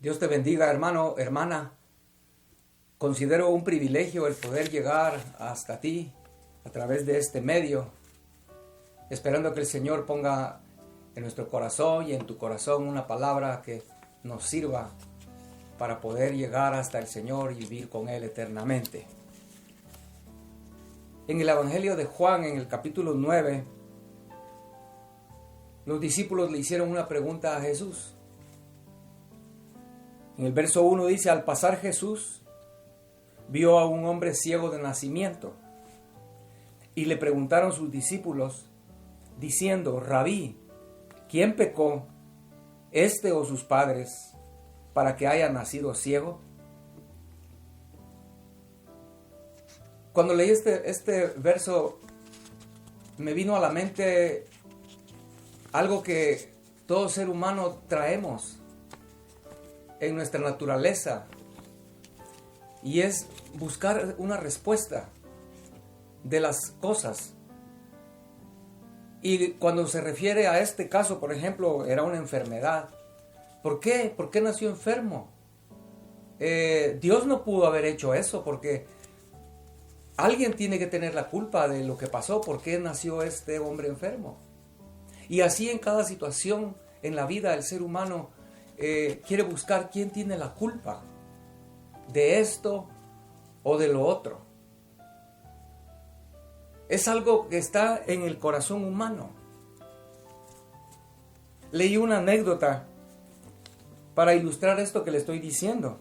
Dios te bendiga, hermano, hermana. Considero un privilegio el poder llegar hasta ti a través de este medio, esperando que el Señor ponga en nuestro corazón y en tu corazón una palabra que nos sirva para poder llegar hasta el Señor y vivir con Él eternamente. En el Evangelio de Juan, en el capítulo 9, los discípulos le hicieron una pregunta a Jesús. En el verso 1 dice: al pasar Jesús vio a un hombre ciego de nacimiento, y le preguntaron sus discípulos, diciendo: Rabí, ¿quién pecó, este o sus padres, para que haya nacido ciego? Cuando leí este verso, me vino a la mente algo que todo ser humano traemos en nuestra naturaleza, y es buscar una respuesta de las cosas. Y cuando se refiere a este caso, por ejemplo, era una enfermedad. ¿Por qué? ¿Por qué nació enfermo? Dios no pudo haber hecho eso, porque alguien tiene que tener la culpa de lo que pasó. ¿Por qué nació este hombre enfermo? Y así en cada situación en la vida el ser humano quiere buscar quién tiene la culpa de esto o de lo otro. Es algo que está en el corazón humano. Leí una anécdota para ilustrar esto que le estoy diciendo.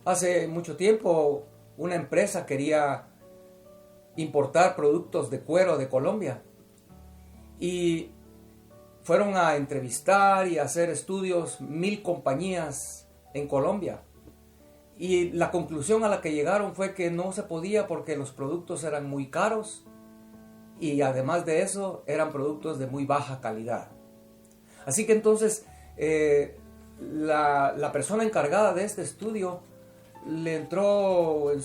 Hace mucho tiempo una empresa quería importar productos de cuero de Colombia, y fueron a entrevistar y a hacer estudios 1000 compañías en Colombia. Y la conclusión a la que llegaron fue que no se podía, porque los productos eran muy caros y además de eso eran productos de muy baja calidad. Así que entonces la persona encargada de este estudio le entró en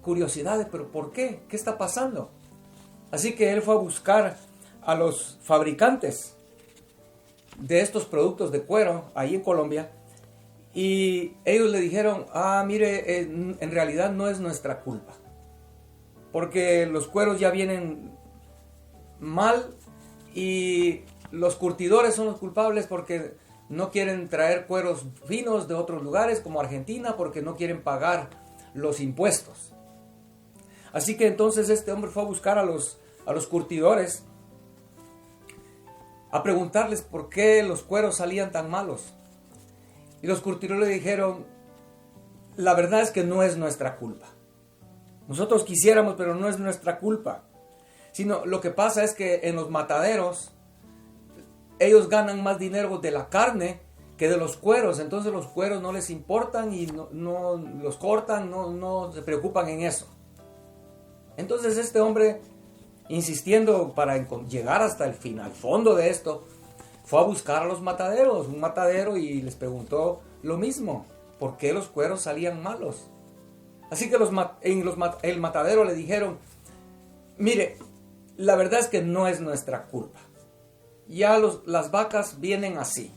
curiosidad de, ¿pero por qué? ¿Qué está pasando? Así que él fue a buscar a los fabricantes de estos productos de cuero ahí en Colombia, y ellos le dijeron: mire, en realidad no es nuestra culpa, porque los cueros ya vienen mal y los curtidores son los culpables, porque no quieren traer cueros finos de otros lugares como Argentina, porque no quieren pagar los impuestos. Así que entonces este hombre fue a buscar a los curtidores, a preguntarles por qué los cueros salían tan malos. Y los curtidores le dijeron: la verdad es que no es nuestra culpa. Nosotros quisiéramos, pero no es nuestra culpa. Sino lo que pasa es que en los mataderos ellos ganan más dinero de la carne que de los cueros. Entonces los cueros no les importan y no los cortan, no se preocupan en eso. Entonces este hombre, insistiendo para llegar hasta el final, al fondo de esto, fue a buscar a los mataderos, un matadero, y les preguntó lo mismo: ¿por qué los cueros salían malos? Así que el matadero le dijeron: mire, la verdad es que no es nuestra culpa. Ya las vacas vienen así,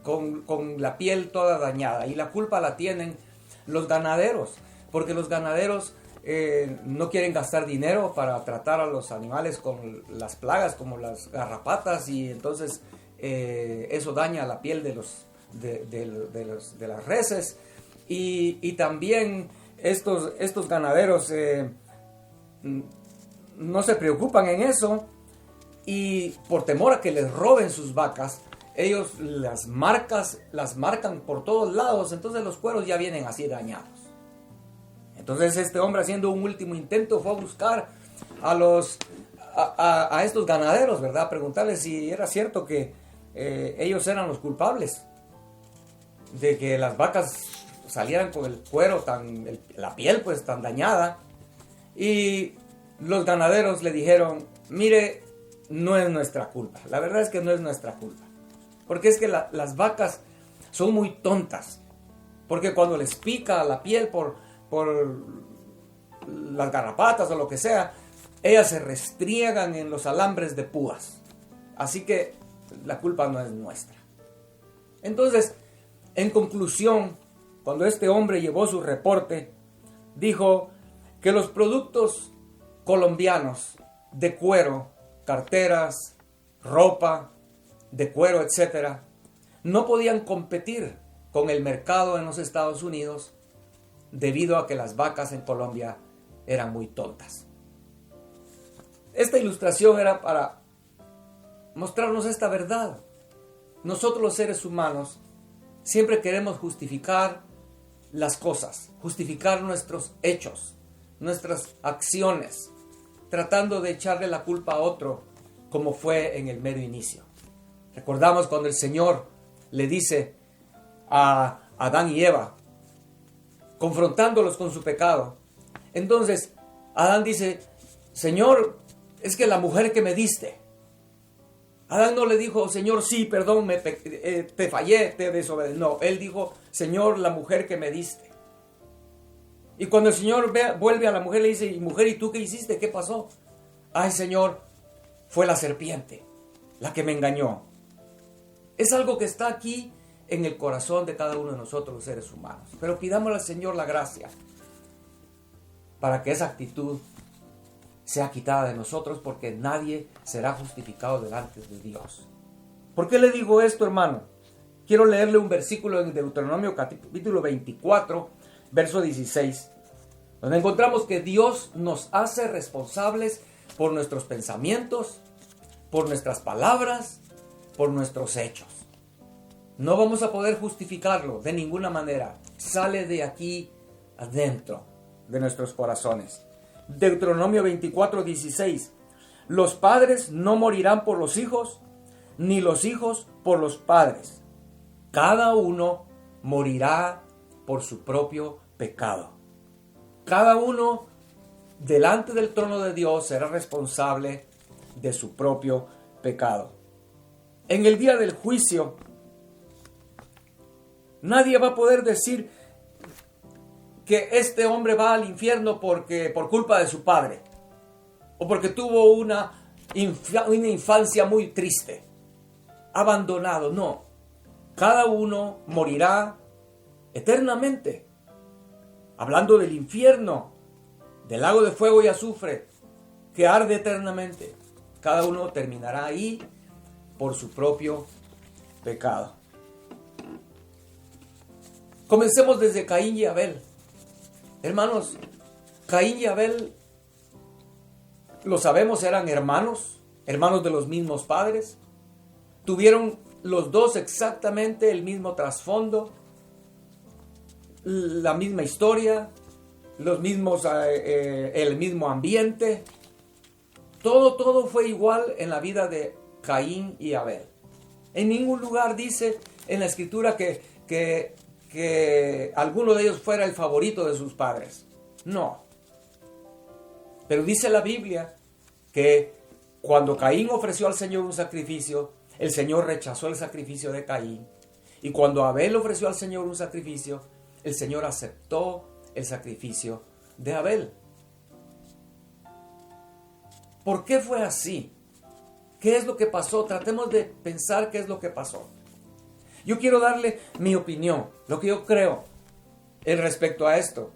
con la piel toda dañada, y la culpa la tienen los ganaderos, porque los ganaderos no quieren gastar dinero para tratar a los animales con las plagas como las garrapatas, y entonces eso daña la piel de las reses, y también estos ganaderos no se preocupan en eso, y por temor a que les roben sus vacas, ellos las marcan por todos lados. Entonces los cueros ya vienen así dañados. Entonces este hombre, haciendo un último intento, fue a buscar a estos ganaderos, ¿verdad? A preguntarles si era cierto que ellos eran los culpables de que las vacas salieran con el cuero la piel pues tan dañada. Y los ganaderos le dijeron: mire, no es nuestra culpa. La verdad es que no es nuestra culpa, porque es que las vacas son muy tontas, porque cuando les pica la piel por las garrapatas o lo que sea, ellas se restriegan en los alambres de púas. Así que la culpa no es nuestra. Entonces, En conclusión, cuando este hombre llevó su reporte, dijo que los productos colombianos de cuero, carteras, ropa de cuero, etcétera, no podían competir con el mercado en los Estados Unidos debido a que las vacas en Colombia eran muy tontas. Esta ilustración era para mostrarnos esta verdad. Nosotros los seres humanos siempre queremos justificar las cosas, justificar nuestros hechos, nuestras acciones, tratando de echarle la culpa a otro, como fue en el mero inicio. Recordamos cuando el Señor le dice a Adán y Eva, confrontándolos con su pecado. Entonces, Adán dice, Señor, es que la mujer que me diste. Adán no le dijo, Señor, sí, perdón, te fallé, te desobedecí. No, él dijo, Señor, la mujer que me diste. Y cuando el Señor vuelve a la mujer, le dice, mujer, ¿y tú qué hiciste? ¿Qué pasó? Ay, Señor, fue la serpiente la que me engañó. Es algo que está aquí en el corazón de cada uno de nosotros, los seres humanos. Pero pidámosle al Señor la gracia para que esa actitud sea quitada de nosotros, porque nadie será justificado delante de Dios. ¿Por qué le digo esto, hermano? Quiero leerle un versículo en Deuteronomio capítulo 24, verso 16, donde encontramos que Dios nos hace responsables por nuestros pensamientos, por nuestras palabras, por nuestros hechos. No vamos a poder justificarlo de ninguna manera. Sale de aquí adentro de nuestros corazones. Deuteronomio 24, 16. Los padres no morirán por los hijos, ni los hijos por los padres. Cada uno morirá por su propio pecado. Cada uno delante del trono de Dios será responsable de su propio pecado. En el día del juicio, nadie va a poder decir que este hombre va al infierno por culpa de su padre, o porque tuvo una infancia muy triste, abandonado. No, cada uno morirá eternamente. Hablando del infierno, del lago de fuego y azufre, que arde eternamente. Cada uno terminará ahí por su propio pecado. Comencemos desde Caín y Abel. Hermanos, Caín y Abel, lo sabemos, eran hermanos de los mismos padres. Tuvieron los dos exactamente el mismo trasfondo, la misma historia, el mismo ambiente. Todo fue igual en la vida de Caín y Abel. En ningún lugar dice en la escritura que alguno de ellos fuera el favorito de sus padres. No. Pero dice la Biblia que cuando Caín ofreció al Señor un sacrificio, el Señor rechazó el sacrificio de Caín. Y cuando Abel ofreció al Señor un sacrificio, el Señor aceptó el sacrificio de Abel. ¿Por qué fue así? ¿Qué es lo que pasó? Tratemos de pensar qué es lo que pasó. Yo quiero darle mi opinión, lo que yo creo en respecto a esto.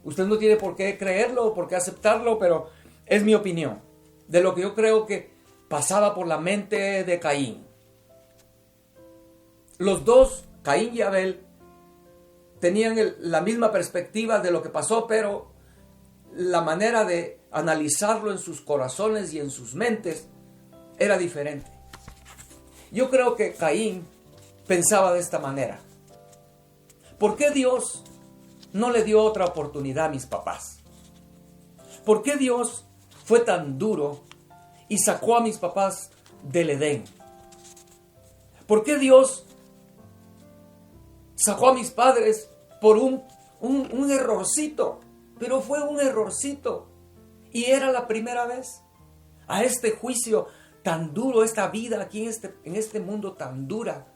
Usted no tiene por qué creerlo o por qué aceptarlo, pero es mi opinión de lo que yo creo que pasaba por la mente de Caín. Los dos, Caín y Abel, tenían la misma perspectiva de lo que pasó, pero la manera de analizarlo en sus corazones y en sus mentes era diferente. Yo creo que Caín pensaba de esta manera: ¿por qué Dios no le dio otra oportunidad a mis papás? ¿Por qué Dios fue tan duro y sacó a mis papás del Edén? ¿Por qué Dios sacó a mis padres por un errorcito? Pero fue un errorcito y era la primera vez. A este juicio tan duro, esta vida aquí en este mundo tan dura,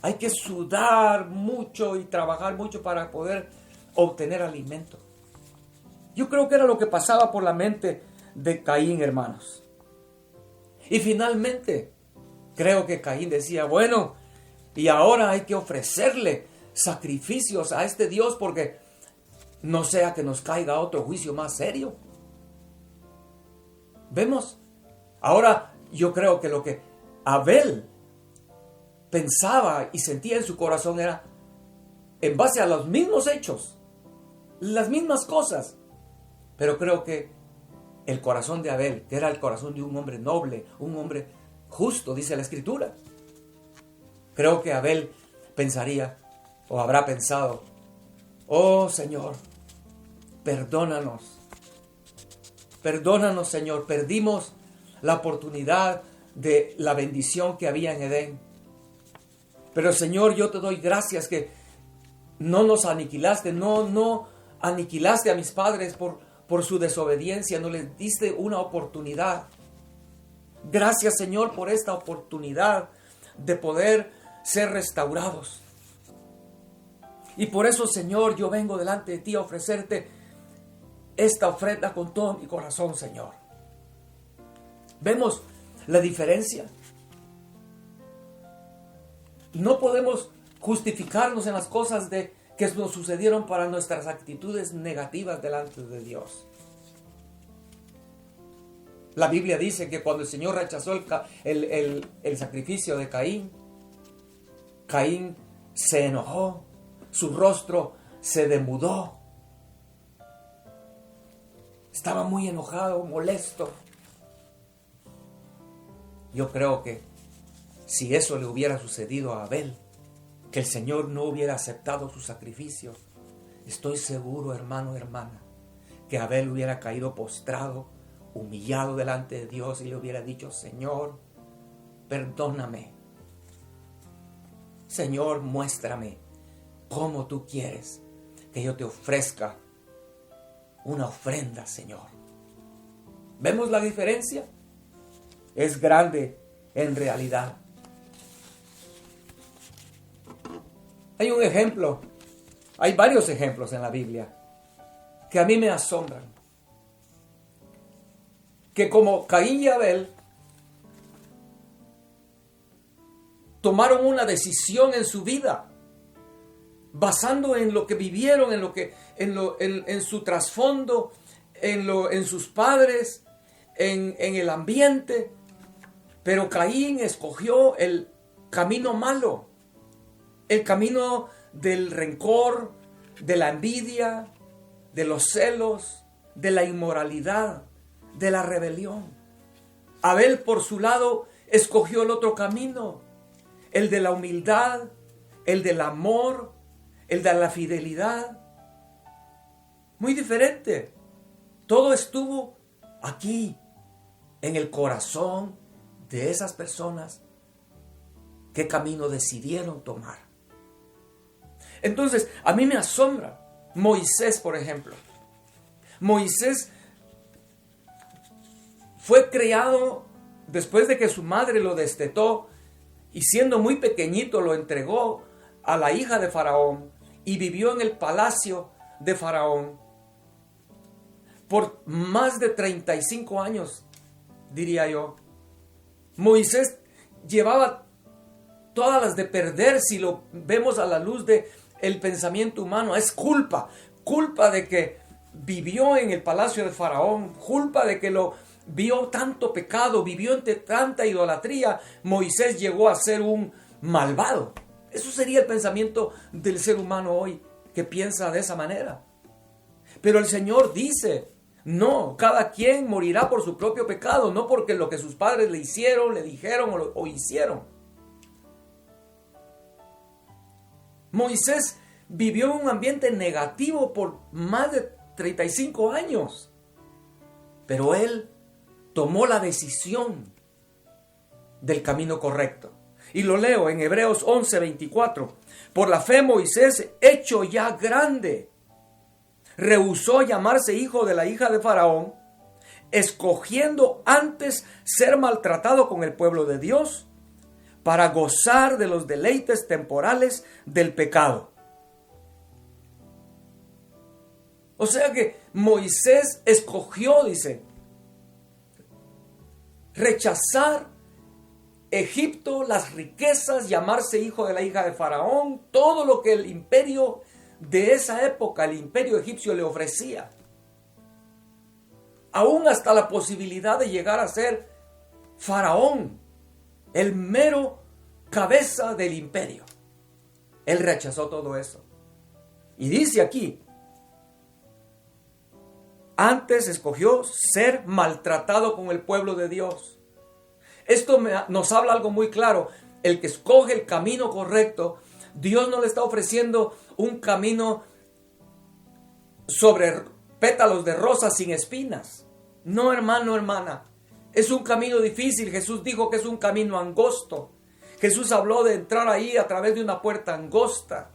hay que sudar mucho y trabajar mucho para poder obtener alimento. Yo creo que era lo que pasaba por la mente de Caín, hermanos. Y finalmente, creo que Caín decía: bueno, Y ahora hay que ofrecerle sacrificios a este Dios porque no sea que nos caiga otro juicio más serio. ¿Vemos? Ahora yo creo que lo que Abel pensaba y sentía en su corazón era en base a los mismos hechos, las mismas cosas. Pero creo que el corazón de Abel, que era el corazón de un hombre noble, un hombre justo, dice la Escritura. Creo que Abel pensaría, o habrá pensado, oh Señor, perdónanos. Perdónanos, Señor. Perdimos la oportunidad de la bendición que había en Edén. Pero, Señor, yo te doy gracias que no nos aniquilaste, no aniquilaste a mis padres por su desobediencia, no les diste una oportunidad. Gracias, Señor, por esta oportunidad de poder ser restaurados. Y por eso, Señor, yo vengo delante de ti a ofrecerte esta ofrenda con todo mi corazón, Señor. ¿Vemos la diferencia? No podemos justificarnos en las cosas que nos sucedieron para nuestras actitudes negativas delante de Dios. La Biblia dice que cuando el Señor rechazó el sacrificio de Caín, Caín se enojó, su rostro se demudó. Estaba muy enojado, molesto. Yo creo que si eso le hubiera sucedido a Abel, que el Señor no hubiera aceptado su sacrificio, estoy seguro, hermano, hermana, que Abel hubiera caído postrado, humillado delante de Dios y le hubiera dicho, Señor, perdóname. Señor, muéstrame cómo tú quieres que yo te ofrezca una ofrenda, Señor. ¿Vemos la diferencia? Es grande en realidad. Hay un ejemplo, hay varios ejemplos en la Biblia que a mí me asombran. Que como Caín y Abel tomaron una decisión en su vida, basando en lo que vivieron, en su trasfondo, en sus padres, en el ambiente. Pero Caín escogió el camino malo, el camino del rencor, de la envidia, de los celos, de la inmoralidad, de la rebelión. Abel, por su lado, escogió el otro camino, el de la humildad, el del amor, el de la fidelidad. Muy diferente. Todo estuvo aquí, en el corazón de esas personas qué camino decidieron tomar. Entonces, a mí me asombra Moisés, por ejemplo. Moisés fue criado después de que su madre lo destetó y siendo muy pequeñito lo entregó a la hija de Faraón y vivió en el palacio de Faraón por más de 35 años, diría yo. Moisés llevaba todas las de perder si lo vemos a la luz de el pensamiento humano. Es culpa de que vivió en el palacio de Faraón, culpa de que lo vio tanto pecado, vivió entre tanta idolatría. Moisés llegó a ser un malvado. Eso sería el pensamiento del ser humano hoy, que piensa de esa manera. Pero el Señor dice, no, cada quien morirá por su propio pecado, no porque lo que sus padres le hicieron, le dijeron o hicieron. Moisés vivió en un ambiente negativo por más de 35 años, pero él tomó la decisión del camino correcto. Y lo leo en Hebreos 11:24. Por la fe Moisés, hecho ya grande, rehusó llamarse hijo de la hija de Faraón, escogiendo antes ser maltratado con el pueblo de Dios para gozar de los deleites temporales del pecado. O sea que Moisés escogió, dice, rechazar Egipto, las riquezas, llamarse hijo de la hija de Faraón, todo lo que el imperio de esa época, el imperio egipcio, le ofrecía. Aún hasta la posibilidad de llegar a ser Faraón, el mero cabeza del imperio. Él rechazó todo eso. Y dice aquí, antes escogió ser maltratado con el pueblo de Dios. Esto nos habla algo muy claro. El que escoge el camino correcto, Dios no le está ofreciendo un camino sobre pétalos de rosas sin espinas. No, hermano, hermana. Es un camino difícil. Jesús dijo que es un camino angosto. Jesús habló de entrar ahí a través de una puerta angosta.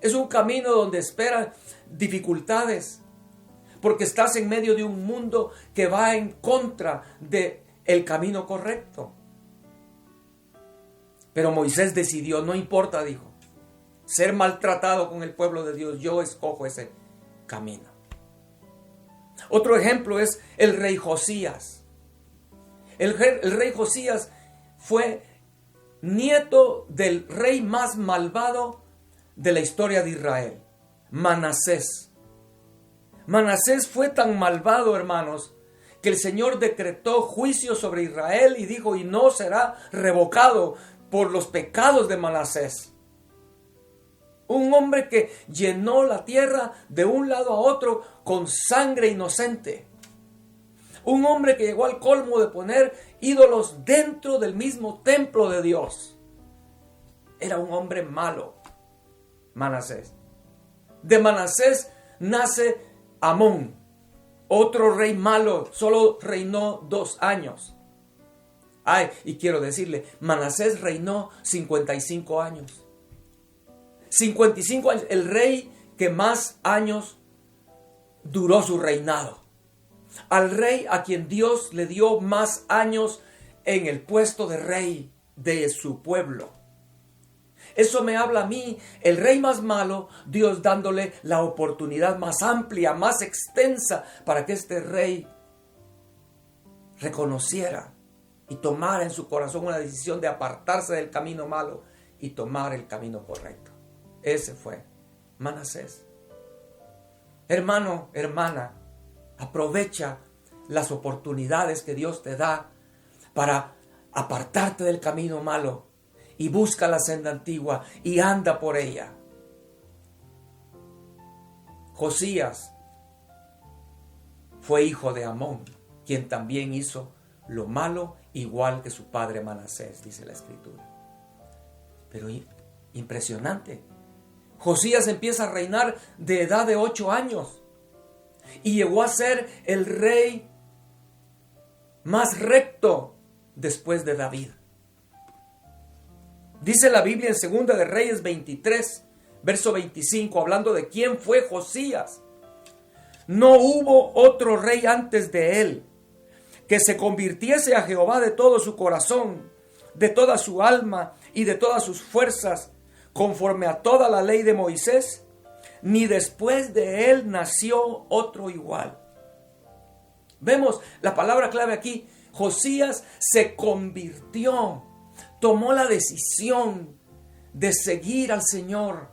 Es un camino donde esperan dificultades, porque estás en medio de un mundo que va en contra del camino correcto. Pero Moisés decidió, no importa, dijo, ser maltratado con el pueblo de Dios, yo escojo ese camino. Otro ejemplo es el rey Josías. El rey Josías fue nieto del rey más malvado de la historia de Israel, Manasés. Manasés fue tan malvado, hermanos, que el Señor decretó juicio sobre Israel y dijo, y no será revocado por los pecados de Manasés. Un hombre que llenó la tierra de un lado a otro con sangre inocente. Un hombre que llegó al colmo de poner ídolos dentro del mismo templo de Dios. Era un hombre malo, Manasés. De Manasés nace Amón, otro rey malo, solo reinó 2 años. Y quiero decirle, Manasés reinó 55 años. 55 años, el rey que más años duró su reinado. Al rey a quien Dios le dio más años en el puesto de rey de su pueblo. Eso me habla a mí, el rey más malo, Dios dándole la oportunidad más amplia, más extensa, para que este rey reconociera y tomara en su corazón una decisión de apartarse del camino malo y tomar el camino correcto. Ese fue Manasés. Hermano, hermana, aprovecha las oportunidades que Dios te da para apartarte del camino malo y busca la senda antigua y anda por ella. Josías fue hijo de Amón, quien también hizo lo malo igual que su padre Manasés, dice la Escritura. Pero impresionante. Josías empieza a reinar de edad de 8 años y llegó a ser el rey más recto después de David. Dice la Biblia en 2 de Reyes 23, verso 25, hablando de quién fue Josías. No hubo otro rey antes de él que se convirtiese a Jehová de todo su corazón, de toda su alma y de todas sus fuerzas, conforme a toda la ley de Moisés, ni después de él nació otro igual. Vemos la palabra clave aquí. Josías se convirtió, tomó la decisión de seguir al Señor,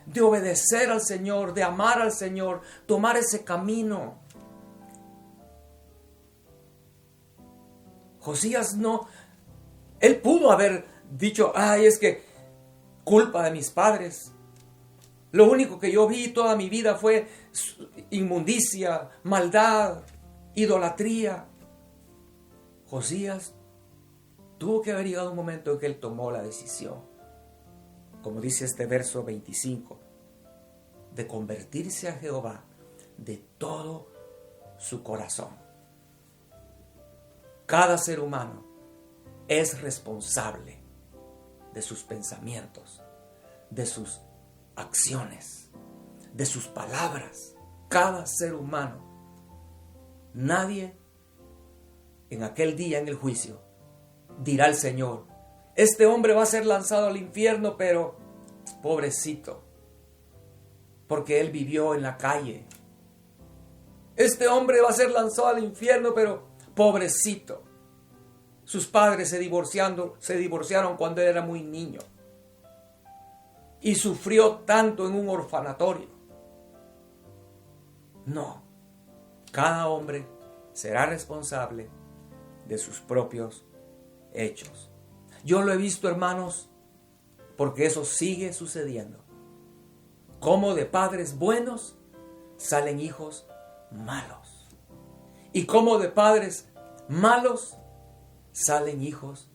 de obedecer al Señor, de amar al Señor, tomar ese camino. Josías él pudo haber dicho, es que culpa de mis padres. Lo único que yo vi toda mi vida fue inmundicia, maldad, idolatría. Josías tuvo que haber llegado un momento en que él tomó la decisión, como dice este verso 25, de convertirse a Jehová de todo su corazón. Cada ser humano es responsable de sus pensamientos, de sus acciones, de sus palabras. Cada ser humano. Nadie en aquel día en el juicio dirá al Señor, este hombre va a ser lanzado al infierno, pero pobrecito, porque él vivió en la calle. Este hombre va a ser lanzado al infierno, pero pobrecito, sus padres se divorciaron cuando él era muy niño. Y sufrió tanto en un orfanatorio. No, cada hombre será responsable de sus propios hechos. Yo lo he visto, hermanos, porque eso sigue sucediendo. Como de padres buenos salen hijos malos. Y como de padres malos salen hijos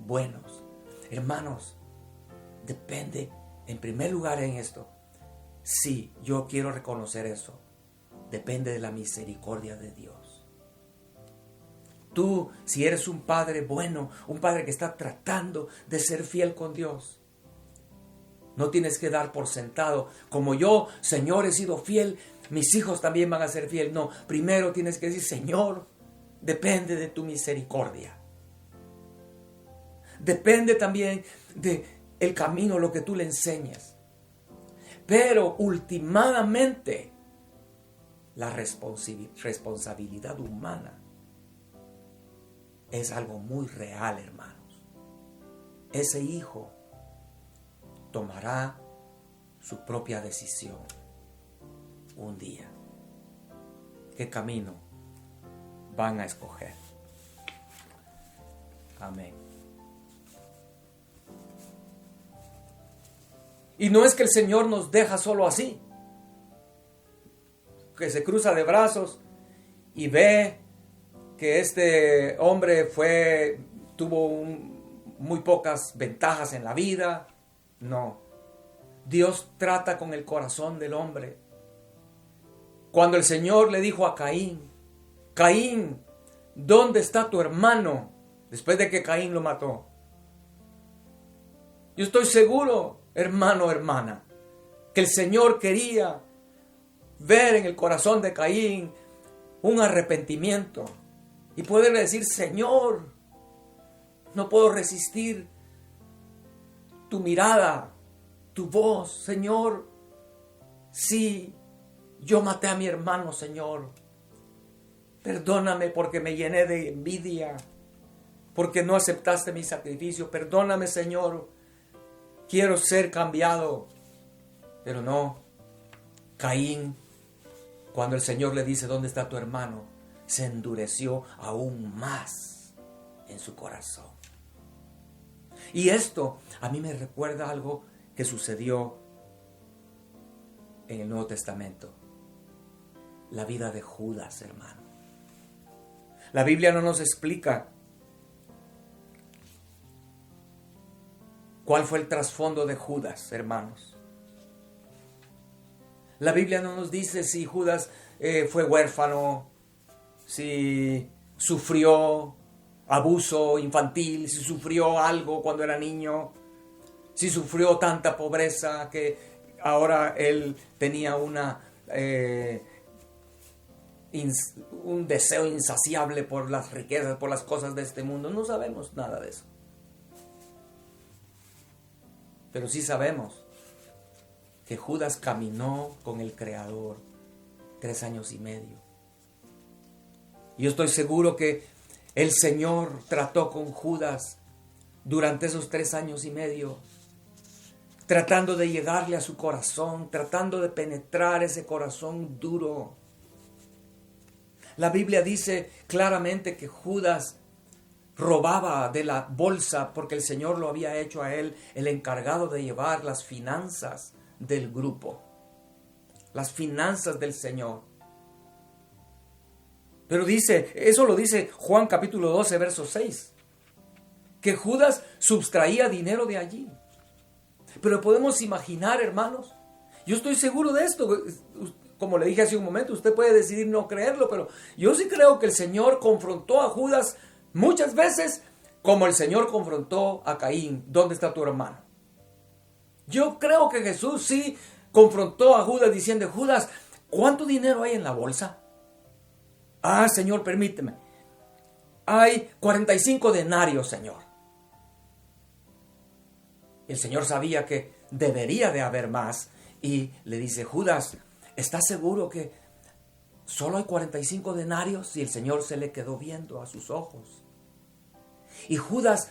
buenos. Hermanos, depende en primer lugar en esto. Sí, yo quiero reconocer eso. Depende de la misericordia de Dios. Tú, si eres un padre bueno, un padre que está tratando de ser fiel con Dios, no tienes que dar por sentado, como yo, Señor, he sido fiel, mis hijos también van a ser fiel. No, primero tienes que decir, Señor, depende de tu misericordia. Depende también de el camino, lo que tú le enseñas. Pero últimamente, la responsabilidad humana es algo muy real, hermanos. Ese hijo tomará su propia decisión un día. ¿Qué camino van a escoger? Amén. Y no es que el Señor nos deja solo así, que se cruza de brazos y ve que este hombre tuvo muy pocas ventajas en la vida. No. Dios trata con el corazón del hombre. Cuando el Señor le dijo a Caín, Caín, ¿dónde está tu hermano? Después de que Caín lo mató. Yo estoy seguro, hermano, hermana, que el Señor quería ver en el corazón de Caín un arrepentimiento y poderle decir, Señor, no puedo resistir tu mirada, tu voz, Señor. Sí, yo maté a mi hermano, Señor. Perdóname porque me llené de envidia, porque no aceptaste mi sacrificio. Perdóname, Señor. Quiero ser cambiado. Pero no, Caín, cuando el Señor le dice, ¿dónde está tu hermano?, se endureció aún más en su corazón. Y esto a mí me recuerda algo que sucedió en el Nuevo Testamento. La vida de Judas, hermano. La Biblia no nos explica cuál fue el trasfondo de Judas, hermanos. La Biblia no nos dice si Judas fue huérfano, si sufrió abuso infantil, si sufrió algo cuando era niño, si sufrió tanta pobreza que ahora él tenía un deseo insaciable por las riquezas, por las cosas de este mundo. No sabemos nada de eso. Pero sí sabemos que Judas caminó con el Creador 3 años y medio. Y yo estoy seguro que el Señor trató con Judas durante esos 3 años y medio, tratando de llegarle a su corazón, tratando de penetrar ese corazón duro. La Biblia dice claramente que Judas robaba de la bolsa porque el Señor lo había hecho a él el encargado de llevar las finanzas del grupo, las finanzas del Señor. Pero eso lo dice Juan capítulo 12, verso 6, que Judas sustraía dinero de allí. Pero podemos imaginar, hermanos, yo estoy seguro de esto, como le dije hace un momento, usted puede decidir no creerlo, pero yo sí creo que el Señor confrontó a Judas muchas veces, como el Señor confrontó a Caín, ¿dónde está tu hermano? Yo creo que Jesús sí confrontó a Judas diciendo, Judas, ¿cuánto dinero hay en la bolsa? Ah, Señor, permíteme. Hay 45 denarios, Señor. El Señor sabía que debería de haber más y le dice, Judas, ¿estás seguro que solo hay 45 denarios? Y el Señor se le quedó viendo a sus ojos. Y Judas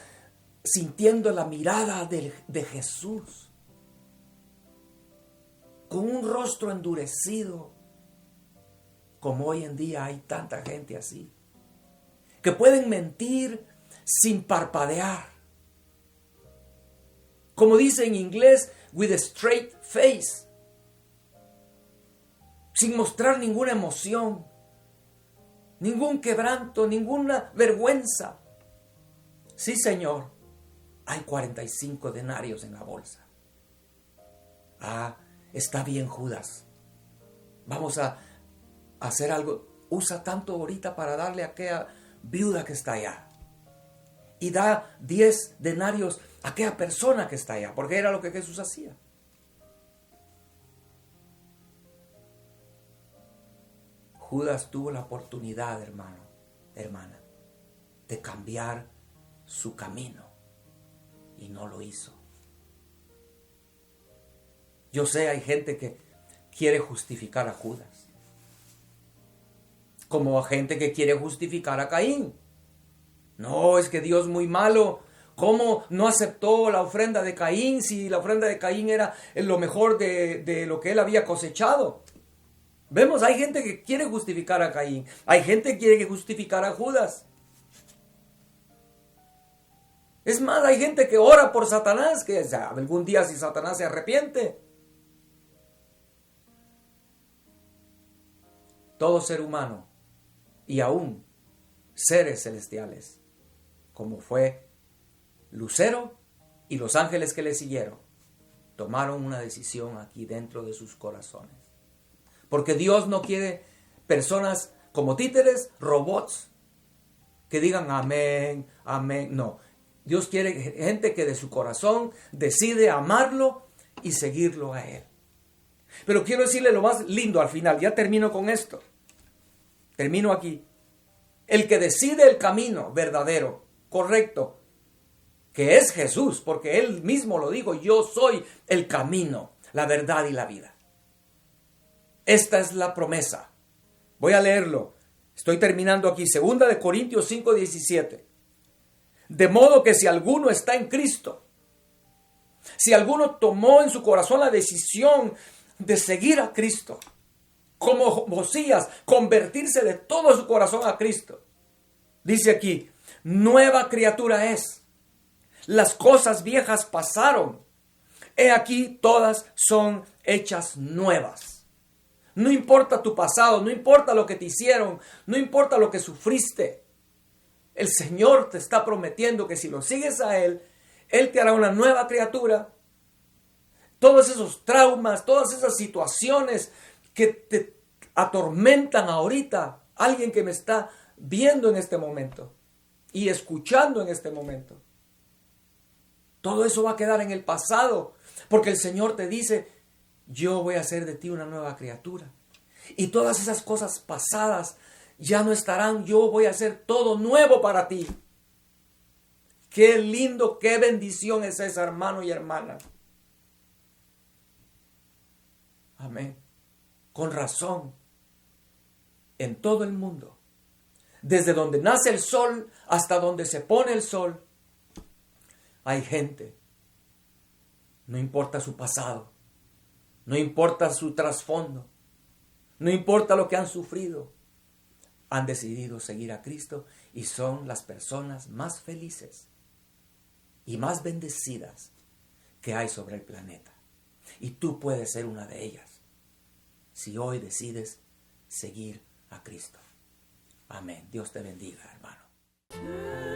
sintiendo la mirada de Jesús, con un rostro endurecido, como hoy en día hay tanta gente así, que pueden mentir sin parpadear. Como dice en inglés, with a straight face, sin mostrar ninguna emoción, ningún quebranto, ninguna vergüenza. Sí, Señor, hay 45 denarios en la bolsa. Ah, está bien, Judas. Vamos a hacer algo. Usa tanto ahorita para darle a aquella viuda que está allá. Y da 10 denarios a aquella persona que está allá, porque era lo que Jesús hacía. Judas tuvo la oportunidad, hermano, hermana, de cambiar su camino y no lo hizo. Yo sé, hay gente que quiere justificar a Judas, como gente que quiere justificar a Caín. No, es que Dios es muy malo. ¿Cómo no aceptó la ofrenda de Caín si la ofrenda de Caín era lo mejor de lo que él había cosechado? Vemos, hay gente que quiere justificar a Caín. Hay gente que quiere justificar a Judas. Es más, hay gente que ora por Satanás, que sabe algún día si Satanás se arrepiente. Todo ser humano, y aún seres celestiales, como fue Lucero y los ángeles que le siguieron, tomaron una decisión aquí dentro de sus corazones. Porque Dios no quiere personas como títeres, robots, que digan amén, amén. No, Dios quiere gente que de su corazón decide amarlo y seguirlo a Él. Pero quiero decirle lo más lindo al final, ya termino con esto. Termino aquí. El que decide el camino verdadero, correcto, que es Jesús, porque Él mismo lo dijo, yo soy el camino, la verdad y la vida. Esta es la promesa. Voy a leerlo. Estoy terminando aquí. 2 de Corintios 5:17. De modo que si alguno está en Cristo, si alguno tomó en su corazón la decisión de seguir a Cristo, como Josías, convertirse de todo su corazón a Cristo, dice aquí, nueva criatura es. Las cosas viejas pasaron. He aquí todas son hechas nuevas. No importa tu pasado, no importa lo que te hicieron, no importa lo que sufriste. El Señor te está prometiendo que si lo sigues a Él, Él te hará una nueva criatura. Todos esos traumas, todas esas situaciones que te atormentan ahorita, alguien que me está viendo en este momento y escuchando en este momento, todo eso va a quedar en el pasado, porque el Señor te dice, yo voy a hacer de ti una nueva criatura. Y todas esas cosas pasadas ya no estarán. Yo voy a hacer todo nuevo para ti. Qué lindo, qué bendición es esa, hermano y hermana. Amén. Con razón. En todo el mundo, desde donde nace el sol hasta donde se pone el sol, hay gente. No importa su pasado. No importa su trasfondo. No importa lo que han sufrido. Han decidido seguir a Cristo y son las personas más felices y más bendecidas que hay sobre el planeta. Y tú puedes ser una de ellas si hoy decides seguir a Cristo. Amén. Dios te bendiga, hermano.